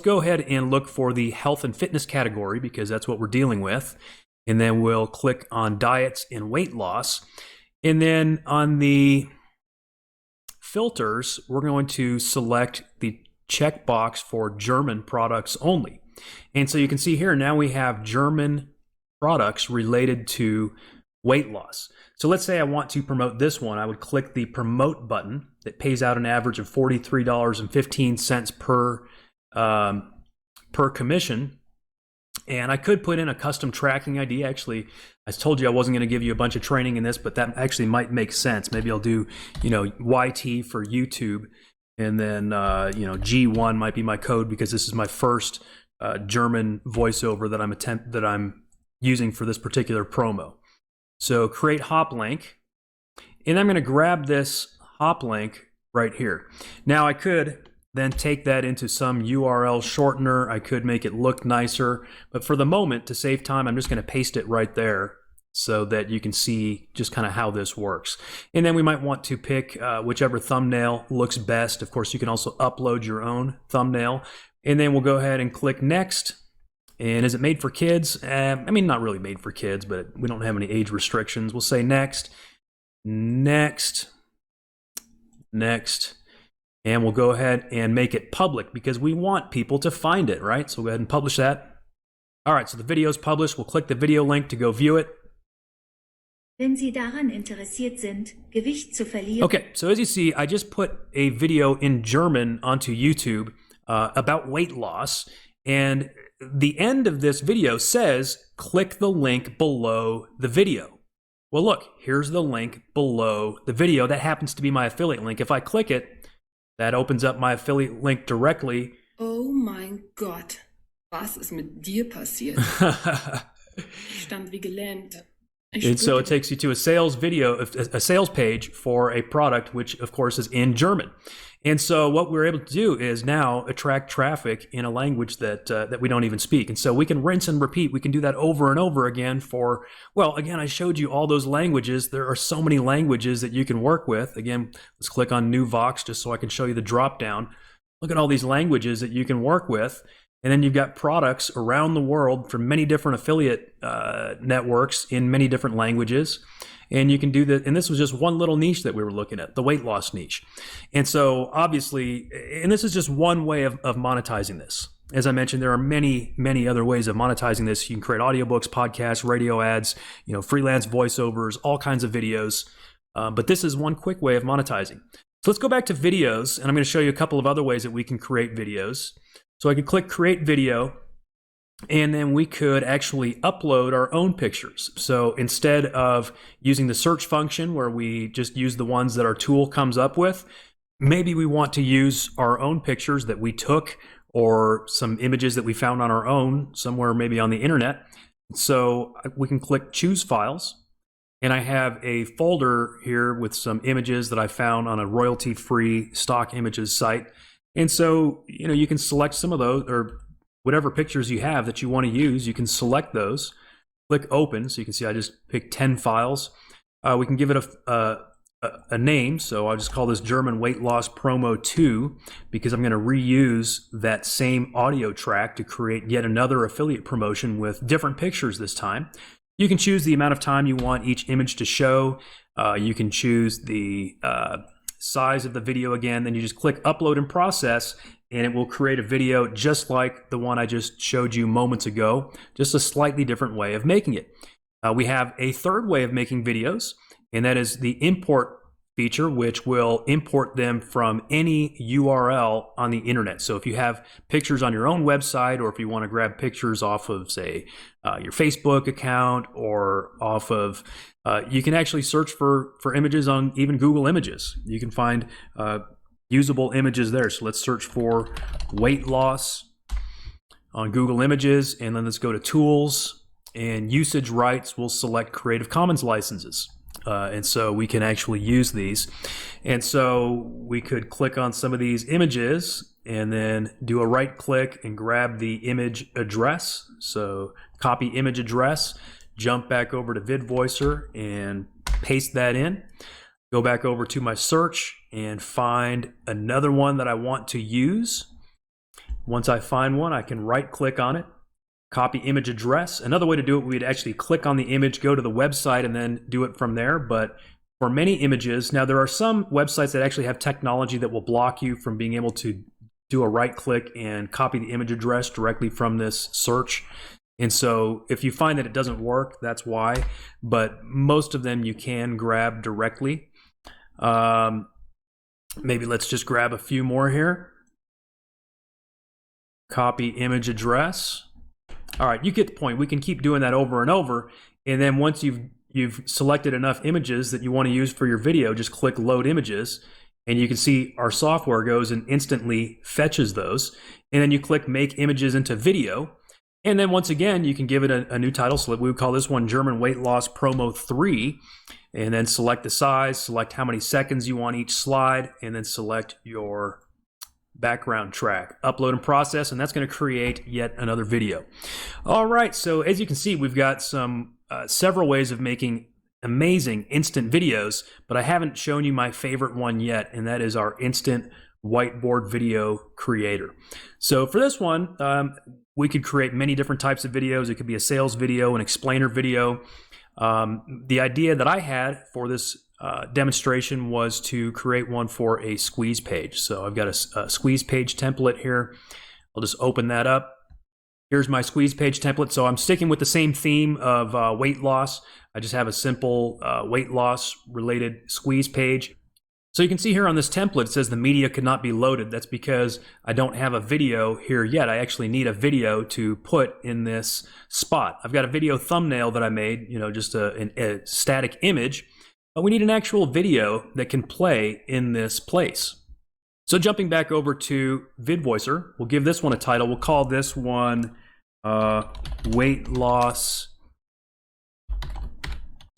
Go ahead and look for the health and fitness category because that's what we're dealing with. And then we'll click on diets and weight loss. And then on the filters, we're going to select the checkbox for German products only. And so you can see here now we have German products related to weight loss. So let's say I want to promote this one. I would click the promote button that pays out an average of $43.15 per commission. And I could put in a custom tracking ID. Actually, I told you I wasn't going to give you a bunch of training in this, but that actually might make sense. Maybe I'll do, YT for YouTube, and then, G1 might be my code because this is my first German voiceover that I'm using for this particular promo. So create hop link, and I'm going to grab this hop link right here. Now I could then take that into some URL shortener. I could make it look nicer, but for the moment, to save time, I'm just going to paste it right there so that you can see just kind of how this works. And then we might want to pick whichever thumbnail looks best. Of course, you can also upload your own thumbnail. And then we'll go ahead and click next. And is it made for kids? Not really made for kids, but we don't have any age restrictions. We'll say next, next, next. And we'll go ahead and make it public because we want people to find it, right? So we'll go ahead and publish that. All right, so the video is published. We'll click the video link to go view it. Wenn Sie daran interessiert sind, Gewicht zu verlieren. Okay, so as you see, I just put a video in German onto YouTube about weight loss. And the end of this video says, click the link below the video. Well, look, here's the link below the video. That happens to be my affiliate link. If I click it, that opens up my affiliate link directly. Oh mein Gott, was ist mit dir passiert? Stand wie gelähmt. And so it takes you to a sales page for a product, which of course is in German. And so what we're able to do is now attract traffic in a language that we don't even speak. And so we can rinse and repeat. We can do that over and over again again, I showed you all those languages. There are so many languages that you can work with. Again, let's click on New Vox just so I can show you the drop down. Look at all these languages that you can work with. And then you've got products around the world from many different affiliate networks in many different languages. And you can do that. And this was just one little niche that we were looking at, the weight loss niche. And so obviously, and this is just one way of monetizing this. As I mentioned, there are many, many other ways of monetizing this. You can create audiobooks, podcasts, radio ads, freelance voiceovers, all kinds of videos. But this is one quick way of monetizing. So let's go back to videos, and I'm going to show you a couple of other ways that we can create videos. So I could click create video, and then we could actually upload our own pictures. So instead of using the search function where we just use the ones that our tool comes up with, maybe we want to use our own pictures that we took or some images that we found on our own somewhere maybe on the internet. So we can click choose files, and I have a folder here with some images that I found on a royalty-free stock images site. And so, you can select some of those, or whatever pictures you have that you want to use, you can select those. Click open, so you can see I just picked 10 files. We can give it a name, so I'll just call this German Weight Loss Promo 2 because I'm going to reuse that same audio track to create yet another affiliate promotion with different pictures this time. You can choose the amount of time you want each image to show. You can choose the size of the video again, then you just click upload and process, and it will create a video just like the one I just showed you moments ago, just a slightly different way of making it. We have a third way of making videos, and that is the import feature, which will import them from any URL on the internet. So if you have pictures on your own website, or if you want to grab pictures off of, say, your Facebook account, or off of, you can actually search for images on even Google Images. You can find usable images there. So let's search for weight loss on Google Images, and then let's go to Tools, and Usage Rights. We'll select Creative Commons licenses. And so we can actually use these. And so we could click on some of these images and then do a right click and grab the image address. So copy image address, jump back over to VidVoicer and paste that in. Go back over to my search and find another one that I want to use. Once I find one, I can right click on it, copy image address. Another way to do it, we'd actually click on the image, go to the website, and then do it from there. But for many images, now there are some websites that actually have technology that will block you from being able to do a right click and copy the image address directly from this search. And so if you find that it doesn't work, that's why. But most of them you can grab directly. Maybe let's just grab a few more here. Copy image address. All right, you get the point. We can keep doing that over and over. And then once you've selected enough images that you want to use for your video, just click load images. And you can see our software goes and instantly fetches those. And then you click make images into video. And then once again, you can give it a new title. So we would call this one German Weight Loss Promo 3. And then select the size, select how many seconds you want each slide, and then select your background track. Upload and process, and that's going to create yet another video. All right, so as you can see, we've got some several ways of making amazing instant videos, but I haven't shown you my favorite one yet, and that is our instant whiteboard video creator. So for this one, we could create many different types of videos. It could be a sales video, an explainer video. The idea that I had for this demonstration was to create one for a squeeze page. So I've got a squeeze page template here. I'll just open that up. Here's my squeeze page template. So I'm sticking with the same theme of weight loss. I just have a simple weight loss related squeeze page. So you can see here on this template, it says the media could not be loaded. That's because I don't have a video here yet. I actually need a video to put in this spot. I've got a video thumbnail that I made, just a static image, but we need an actual video that can play in this place. So jumping back over to VidVoicer, we'll give this one a title. We'll call this one Weight Loss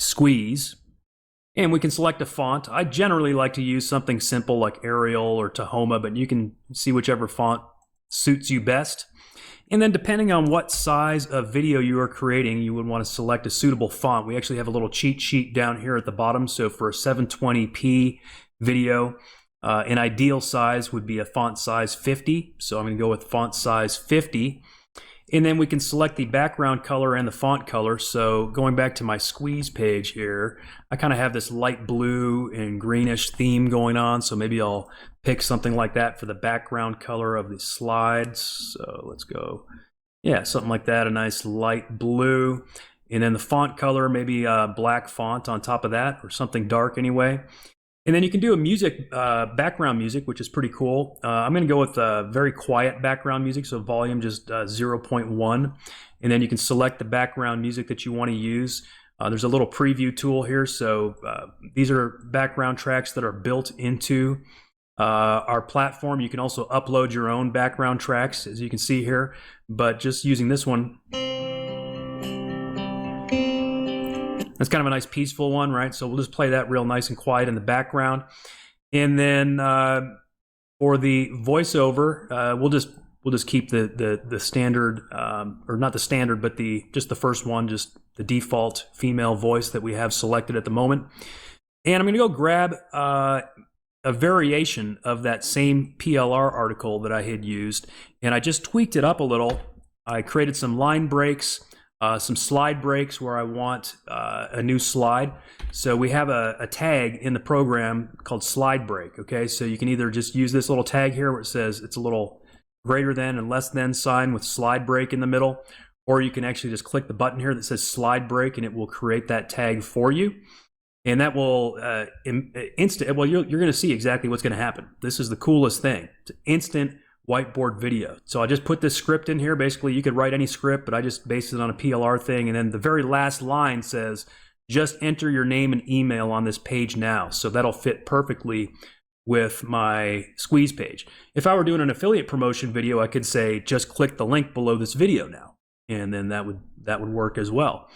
Squeeze. And we can select a font. I generally like to use something simple like Arial or Tahoma, but you can see whichever font suits you best. And then depending on what size of video you are creating, you would want to select a suitable font. We actually have a little cheat sheet down here at the bottom. So for a 720p video, an ideal size would be a font size 50. So I'm going to go with font size 50. And then we can select the background color and the font color. So going back to my squeeze page here, I kind of have this light blue and greenish theme going on. So maybe I'll pick something like that for the background color of the slides. So let's go, yeah, something like that, a nice light blue. And then the font color, maybe a black font on top of that or something dark anyway. And then you can do a music, background music, which is pretty cool. I'm going to go with very quiet background music, so volume just 0.1. And then you can select the background music that you want to use. There's a little preview tool here, so these are background tracks that are built into our platform. You can also upload your own background tracks, as you can see here, but just using this one, that's kind of a nice peaceful one, right? So we'll just play that real nice and quiet in the background. And then for the voiceover, we'll just keep the standard, or not the standard, but just the first one, just the default female voice that we have selected at the moment. And I'm going to go grab a variation of that same PLR article that I had used, and I just tweaked it up a little. I created some line breaks, some slide breaks where I want a new slide. So we have a tag in the program called slide break. Okay, so you can either just use this little tag here where it says it's a little greater than and less than sign with slide break in the middle, or you can actually just click the button here that says slide break and it will create that tag for you. And that will well, you're going to see exactly what's going to happen. This is the coolest thing. It's instant whiteboard video. So I just put this script in here. Basically, you could write any script, but I just based it on a PLR thing. And then the very last line says, just enter your name and email on this page now. So that'll fit perfectly with my squeeze page. If I were doing an affiliate promotion video, I could say, just click the link below this video now. And then that would work as well.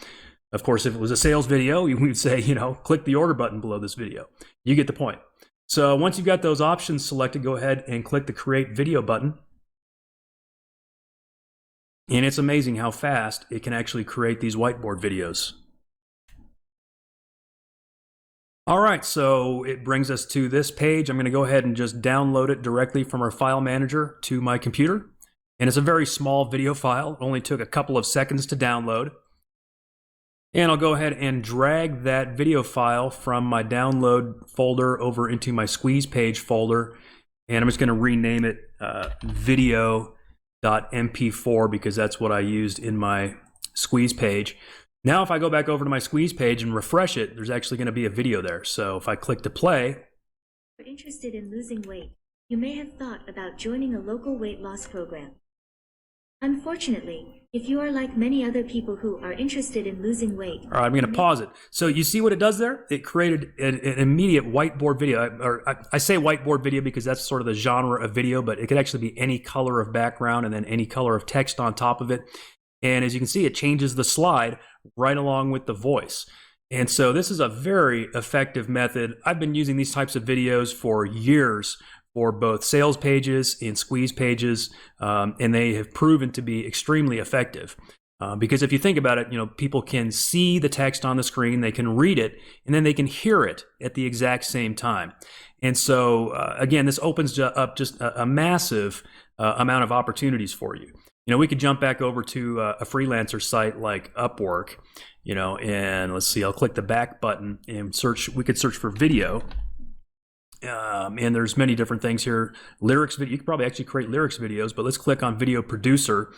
Of course, if it was a sales video, we would say, click the order button below this video. You get the point. So once you've got those options selected, go ahead and click the Create Video button. And it's amazing how fast it can actually create these whiteboard videos. All right, so it brings us to this page. I'm going to go ahead and just download it directly from our file manager to my computer. And it's a very small video file. It only took a couple of seconds to download. And I'll go ahead and drag that video file from my download folder over into my squeeze page folder. And I'm just going to rename it video.mp4 because that's what I used in my squeeze page. Now if I go back over to my squeeze page and refresh it, there's actually going to be a video there. So if I click to play. If you're interested in losing weight, you may have thought about joining a local weight loss program. Unfortunately, if you are like many other people who are interested in losing weight... All right, I'm going to pause it. So you see what it does there? It created an immediate whiteboard video. I say whiteboard video because that's sort of the genre of video, but it could actually be any color of background and then any color of text on top of it. And as you can see, it changes the slide right along with the voice. And so this is a very effective method. I've been using these types of videos for years for both sales pages and squeeze pages, and they have proven to be extremely effective. Because if you think about it, people can see the text on the screen, they can read it, and then they can hear it at the exact same time. And so, again, this opens up just a massive amount of opportunities for you. We could jump back over to a freelancer site like Upwork, and let's see, I'll click the back button and search. We could search for video. And there's many different things here. Lyrics video, you could probably actually create lyrics videos, but let's click on video producer.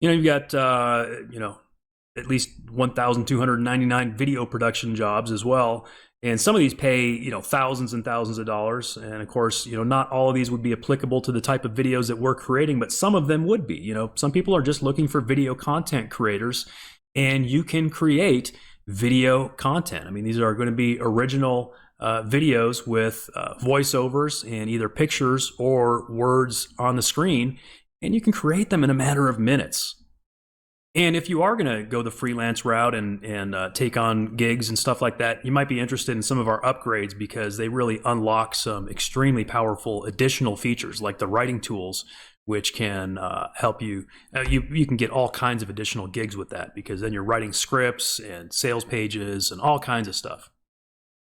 You've got, at least 1,299 video production jobs as well. And some of these pay, thousands and thousands of dollars. And of course, not all of these would be applicable to the type of videos that we're creating, but some of them would be. Some people are just looking for video content creators, and you can create video content. I mean, these are going to be original videos with voiceovers and either pictures or words on the screen, and you can create them in a matter of minutes. And if you are going to go the freelance route and take on gigs and stuff like that, you might be interested in some of our upgrades because they really unlock some extremely powerful additional features like the writing tools, which can help you. You can get all kinds of additional gigs with that because then you're writing scripts and sales pages and all kinds of stuff.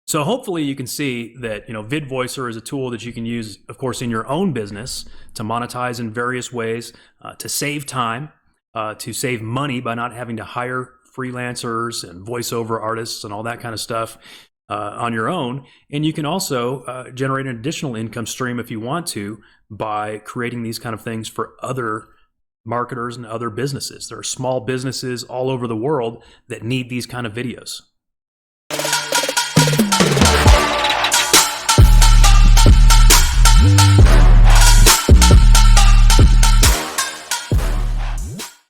So hopefully you can see that VidVoicer is a tool that you can use, of course, in your own business to monetize in various ways, to save time, to save money by not having to hire freelancers and voiceover artists and all that kind of stuff on your own. And you can also generate an additional income stream if you want to by creating these kind of things for other marketers and other businesses. There are small businesses all over the world that need these kind of videos.